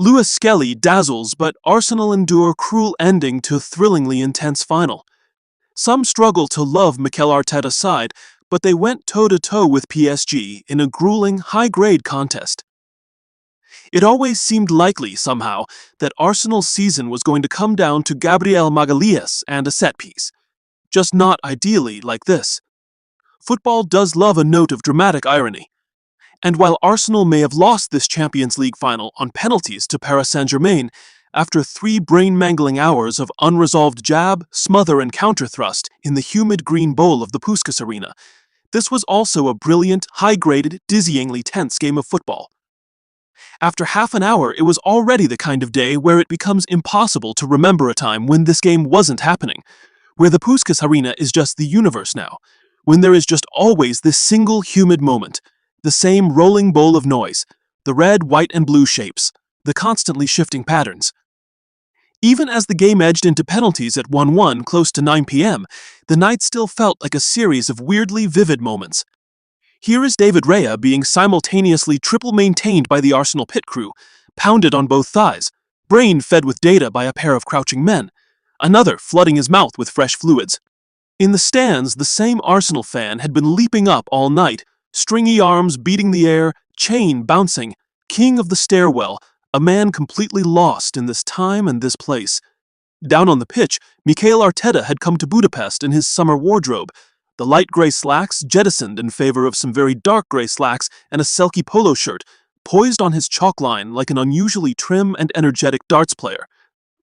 Lewis-Skelly dazzles, but Arsenal endure cruel ending to thrillingly intense final. Some struggle to love Mikel Arteta's side, but they went toe-to-toe with PSG in a grueling, high-grade contest. It always seemed likely, somehow, that Arsenal's season was going to come down to Gabriel Magalhaes and a set-piece. Just not ideally like this. Football does love a note of dramatic irony. And while Arsenal may have lost this Champions League final on penalties to Paris Saint-Germain, after 3 brain-mangling hours of unresolved jab, smother and counter-thrust in the humid green bowl of the Puskas Arena, this was also a brilliant, high-graded, dizzyingly tense game of football. After half an hour, it was already the kind of day where it becomes impossible to remember a time when this game wasn't happening, where the Puskas Arena is just the universe now, when there is just always this single humid moment, the same rolling bowl of noise, the red, white, and blue shapes, the constantly shifting patterns. Even as the game edged into penalties at 1-1 close to 9 p.m., the night still felt like a series of weirdly vivid moments. Here is David Raya being simultaneously triple-maintained by the Arsenal pit crew, pounded on both thighs, brain fed with data by a pair of crouching men, another flooding his mouth with fresh fluids. In the stands, the same Arsenal fan had been leaping up all night, stringy arms beating the air, chain bouncing, king of the stairwell, a man completely lost in this time and this place. Down on the pitch, Mikel Arteta had come to Budapest in his summer wardrobe, the light grey slacks jettisoned in favor of some very dark grey slacks and a silky polo shirt, poised on his chalk line like an unusually trim and energetic darts player.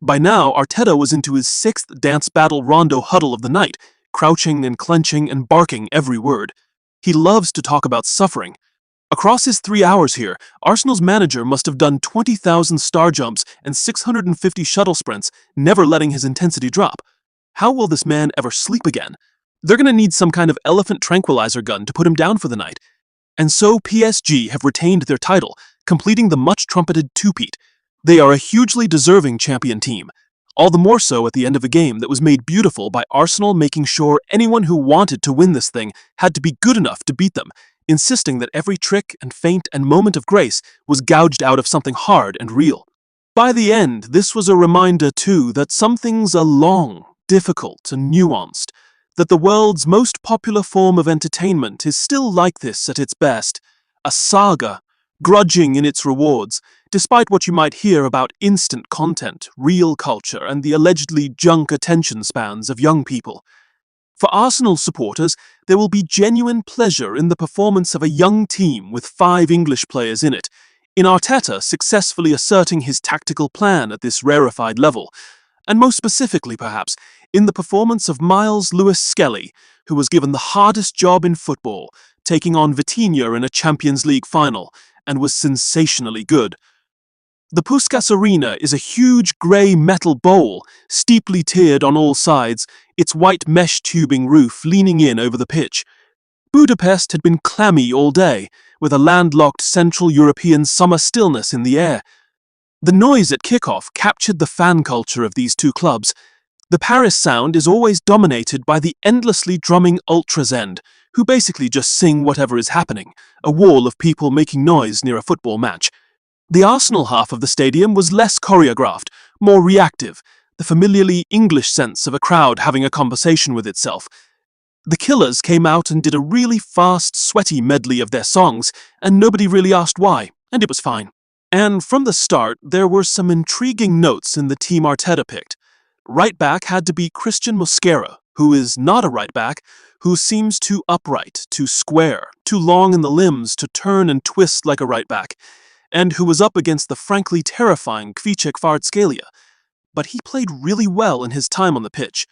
By now, Arteta was into his 6th dance battle rondo huddle of the night, crouching and clenching and barking every word. He loves to talk about suffering. Across his 3 hours here, Arsenal's manager must have done 20,000 star jumps and 650 shuttle sprints, never letting his intensity drop. How will this man ever sleep again? They're going to need some kind of elephant tranquilizer gun to put him down for the night. And so PSG have retained their title, completing the much-trumpeted two-peat. They are a hugely deserving champion team, all the more so at the end of a game that was made beautiful by Arsenal making sure anyone who wanted to win this thing had to be good enough to beat them, insisting that every trick and feint and moment of grace was gouged out of something hard and real. By the end, this was a reminder, too, that some things are long, difficult, and nuanced, that the world's most popular form of entertainment is still like this at its best, a saga, grudging in its rewards, despite what you might hear about instant content, real culture, and the allegedly junk attention spans of young people. For Arsenal supporters, there will be genuine pleasure in the performance of a young team with 5 English players in it, in Arteta successfully asserting his tactical plan at this rarefied level, and most specifically, perhaps, in the performance of Miles Lewis-Skelly, who was given the hardest job in football, taking on Vitinha in a Champions League final, and was sensationally good. The Puskas Arena is a huge grey metal bowl, steeply tiered on all sides, its white mesh tubing roof leaning in over the pitch. Budapest had been clammy all day, with a landlocked Central European summer stillness in the air. The noise at kickoff captured the fan culture of these two clubs. The Paris sound is always dominated by the endlessly drumming ultras end, who basically just sing whatever is happening, a wall of people making noise near a football match. The Arsenal half of the stadium was less choreographed, more reactive, the familiarly English sense of a crowd having a conversation with itself. The Killers came out and did a really fast, sweaty medley of their songs, and nobody really asked why, and it was fine. And from the start, there were some intriguing notes in the team Arteta picked. Right back had to be Christian Mosquera, who is not a right back, who seems too upright, too square, too long in the limbs to turn and twist like a right back, and who was up against the frankly terrifying Lewis-Skelly. But he played really well in his time on the pitch.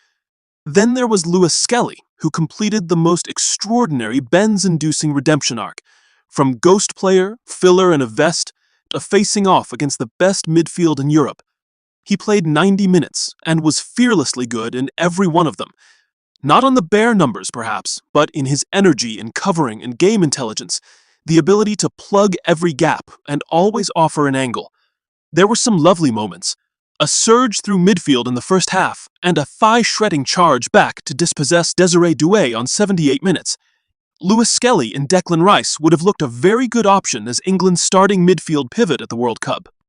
Then there was Lewis-Skelly, who completed the most extraordinary Benz-inducing redemption arc, from ghost player, filler in a vest, to facing off against the best midfield in Europe. He played 90 minutes and was fearlessly good in every one of them. Not on the bare numbers, perhaps, but in his energy and covering and game intelligence, the ability to plug every gap and always offer an angle. There were some lovely moments. A surge through midfield in the first half, and a thigh-shredding charge back to dispossess Desiree Doué on 78 minutes. Lewis-Skelly and Declan Rice would have looked a very good option as England's starting midfield pivot at the World Cup.